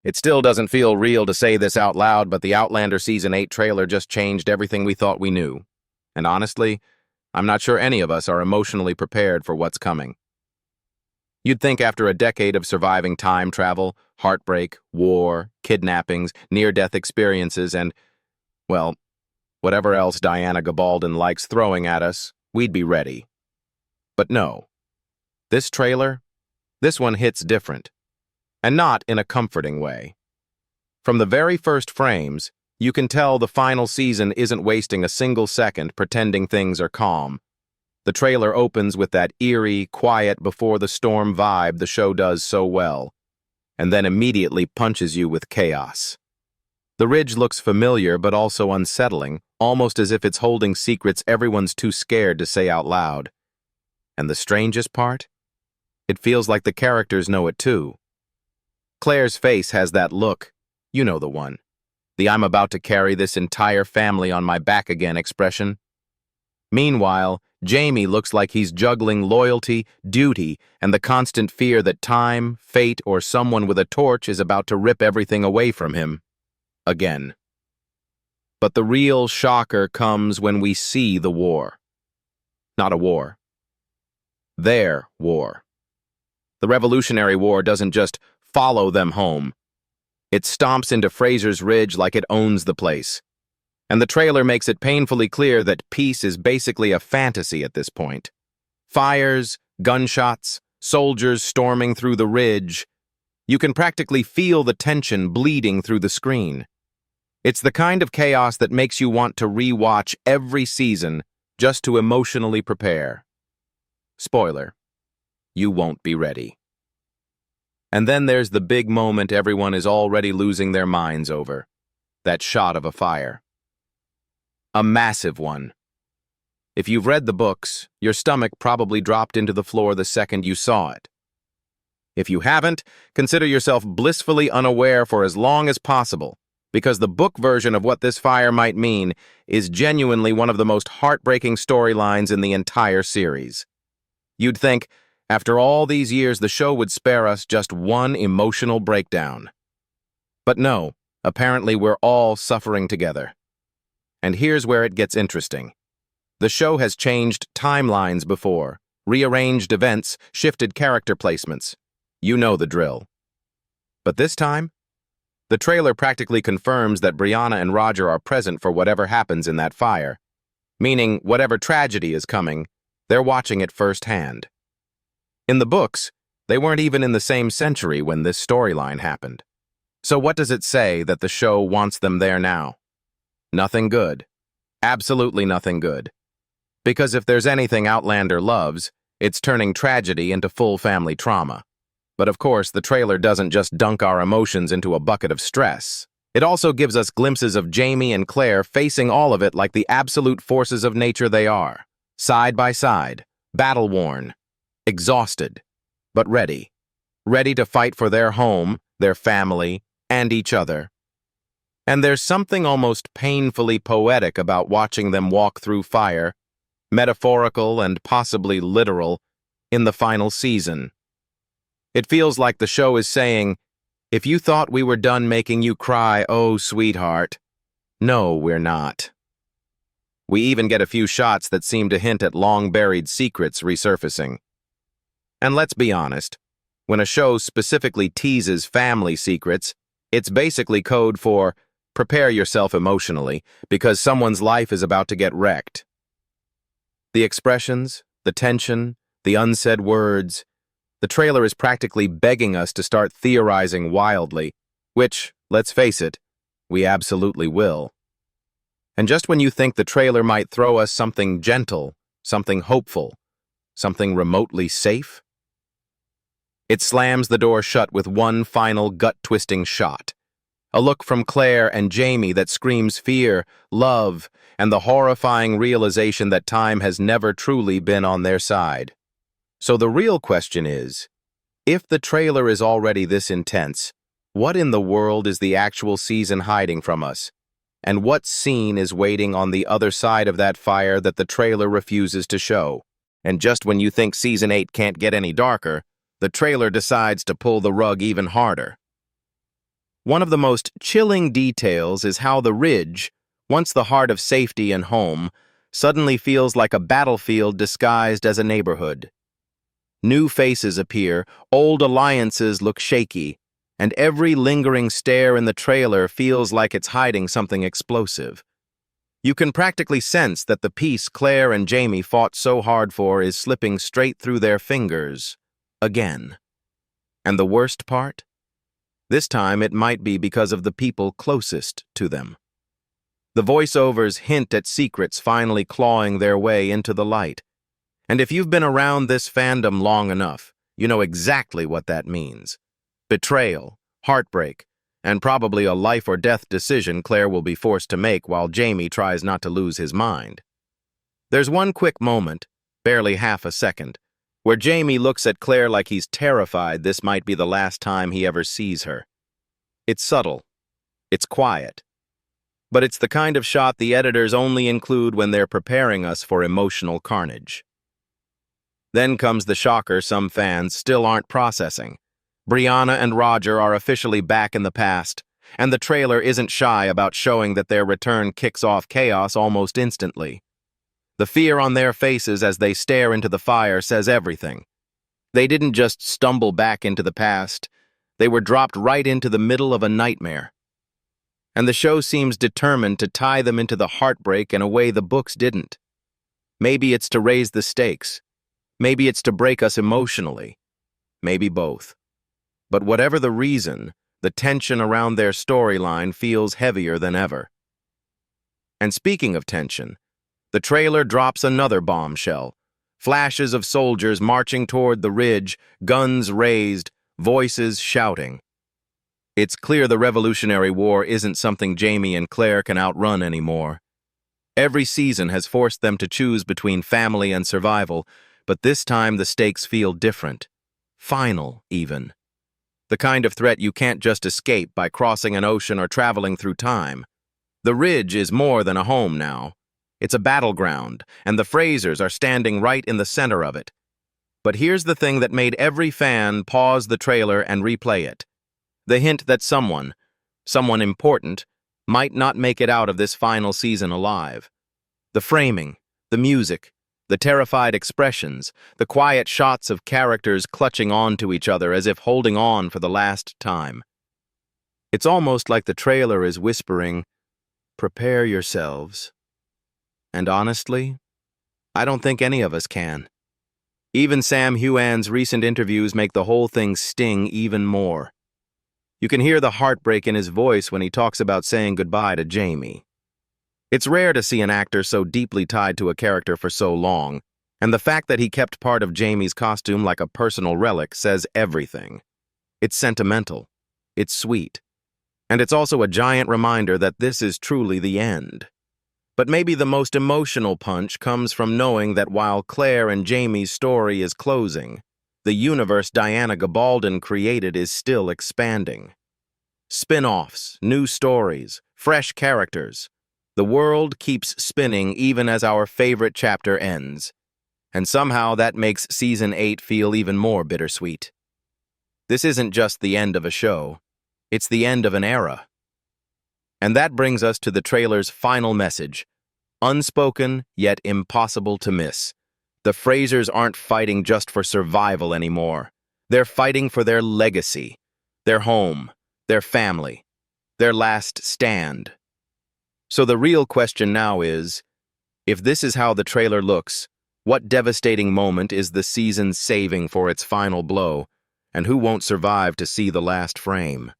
It still doesn't feel real to say this out loud, but the Outlander Season 8 trailer just changed everything we thought we knew. And honestly, I'm not sure any of us are emotionally prepared for what's coming. You'd think after a decade of surviving time travel, heartbreak, war, kidnappings, near-death experiences, and, well, whatever else Diana Gabaldon likes throwing at us, we'd be ready. But no. This trailer, this one hits different. And not in a comforting way. From the very first frames, you can tell the final season isn't wasting a single second pretending things are calm. The trailer opens with that eerie, quiet before-the-storm vibe the show does so well, and then immediately punches you with chaos. The ridge looks familiar but also unsettling, almost as if it's holding secrets everyone's too scared to say out loud. And the strangest part? It feels like the characters know it too. Claire's face has that look, you know the one. The I'm about to carry this entire family on my back again expression. Meanwhile, Jamie looks like he's juggling loyalty, duty, and the constant fear that time, fate, or someone with a torch is about to rip everything away from him. Again. But the real shocker comes when we see the war. Not a war. Their war. The Revolutionary War doesn't just follow them home. It stomps into Fraser's Ridge like it owns the place. And the trailer makes it painfully clear that peace is basically a fantasy at this point. Fires, gunshots, soldiers storming through the ridge. You can practically feel the tension bleeding through the screen. It's the kind of chaos that makes you want to re-watch every season just to emotionally prepare. Spoiler, you won't be ready. And then there's the big moment everyone is already losing their minds over. That shot of a fire. A massive one. If you've read the books, your stomach probably dropped into the floor the second you saw it. If you haven't, consider yourself blissfully unaware for as long as possible, because the book version of what this fire might mean is genuinely one of the most heartbreaking storylines in the entire series. You'd think, after all these years, the show would spare us just one emotional breakdown. But no, apparently we're all suffering together. And here's where it gets interesting. The show has changed timelines before, rearranged events, shifted character placements. You know the drill. But this time, the trailer practically confirms that Brianna and Roger are present for whatever happens in that fire. Meaning, whatever tragedy is coming, they're watching it firsthand. In the books, they weren't even in the same century when this storyline happened. So what does it say that the show wants them there now? Nothing good. Absolutely nothing good. Because if there's anything Outlander loves, it's turning tragedy into full family trauma. But of course, the trailer doesn't just dunk our emotions into a bucket of stress. It also gives us glimpses of Jamie and Claire facing all of it like the absolute forces of nature they are. Side by side, battle-worn, exhausted, but ready. Ready to fight for their home, their family, and each other. And there's something almost painfully poetic about watching them walk through fire, metaphorical and possibly literal, in the final season. It feels like the show is saying, if you thought we were done making you cry, oh, sweetheart, no, we're not. We even get a few shots that seem to hint at long-buried secrets resurfacing. And let's be honest, when a show specifically teases family secrets, it's basically code for prepare yourself emotionally because someone's life is about to get wrecked. The expressions, the tension, the unsaid words, the trailer is practically begging us to start theorizing wildly, which, let's face it, we absolutely will. And just when you think the trailer might throw us something gentle, something hopeful, something remotely safe, it slams the door shut with one final gut-twisting shot. A look from Claire and Jamie that screams fear, love, and the horrifying realization that time has never truly been on their side. So the real question is, if the trailer is already this intense, what in the world is the actual season hiding from us? And what scene is waiting on the other side of that fire that the trailer refuses to show? And just when you think Season 8 can't get any darker, the trailer decides to pull the rug even harder. One of the most chilling details is how the ridge, once the heart of safety and home, suddenly feels like a battlefield disguised as a neighborhood. New faces appear, old alliances look shaky, and every lingering stare in the trailer feels like it's hiding something explosive. You can practically sense that the peace Claire and Jamie fought so hard for is slipping straight through their fingers, again. And the worst part? This time it might be because of the people closest to them. The voiceovers hint at secrets finally clawing their way into the light. And if you've been around this fandom long enough, you know exactly what that means. Betrayal, heartbreak, and probably a life-or-death decision Claire will be forced to make while Jamie tries not to lose his mind. There's one quick moment, barely half a second, where Jamie looks at Claire like he's terrified this might be the last time he ever sees her. It's subtle. It's quiet. But it's the kind of shot the editors only include when they're preparing us for emotional carnage. Then comes the shocker some fans still aren't processing. Brianna and Roger are officially back in the past, and the trailer isn't shy about showing that their return kicks off chaos almost instantly. The fear on their faces as they stare into the fire says everything. They didn't just stumble back into the past, they were dropped right into the middle of a nightmare. And the show seems determined to tie them into the heartbreak in a way the books didn't. Maybe it's to raise the stakes. Maybe it's to break us emotionally. Maybe both. But whatever the reason, the tension around their storyline feels heavier than ever. And speaking of tension, the trailer drops another bombshell. Flashes of soldiers marching toward the ridge, guns raised, voices shouting. It's clear the Revolutionary War isn't something Jamie and Claire can outrun anymore. Every season has forced them to choose between family and survival, but this time the stakes feel different. Final, even. The kind of threat you can't just escape by crossing an ocean or traveling through time. The ridge is more than a home now. It's a battleground, and the Frasers are standing right in the center of it. But here's the thing that made every fan pause the trailer and replay it. The hint that someone important, might not make it out of this final season alive. The framing, the music, the terrified expressions, the quiet shots of characters clutching onto each other as if holding on for the last time. It's almost like the trailer is whispering, "Prepare yourselves." And honestly, I don't think any of us can. Even Sam Heughan's recent interviews make the whole thing sting even more. You can hear the heartbreak in his voice when he talks about saying goodbye to Jamie. It's rare to see an actor so deeply tied to a character for so long, and the fact that he kept part of Jamie's costume like a personal relic says everything. It's sentimental. It's sweet. And it's also a giant reminder that this is truly the end. But maybe the most emotional punch comes from knowing that while Claire and Jamie's story is closing, the universe Diana Gabaldon created is still expanding. Spin-offs, new stories, fresh characters. The world keeps spinning even as our favorite chapter ends. And somehow that makes Season 8 feel even more bittersweet. This isn't just the end of a show. It's the end of an era. And that brings us to the trailer's final message. Unspoken, yet impossible to miss. The Frasers aren't fighting just for survival anymore. They're fighting for their legacy, their home, their family, their last stand. So the real question now is, if this is how the trailer looks, what devastating moment is the season saving for its final blow, and who won't survive to see the last frame?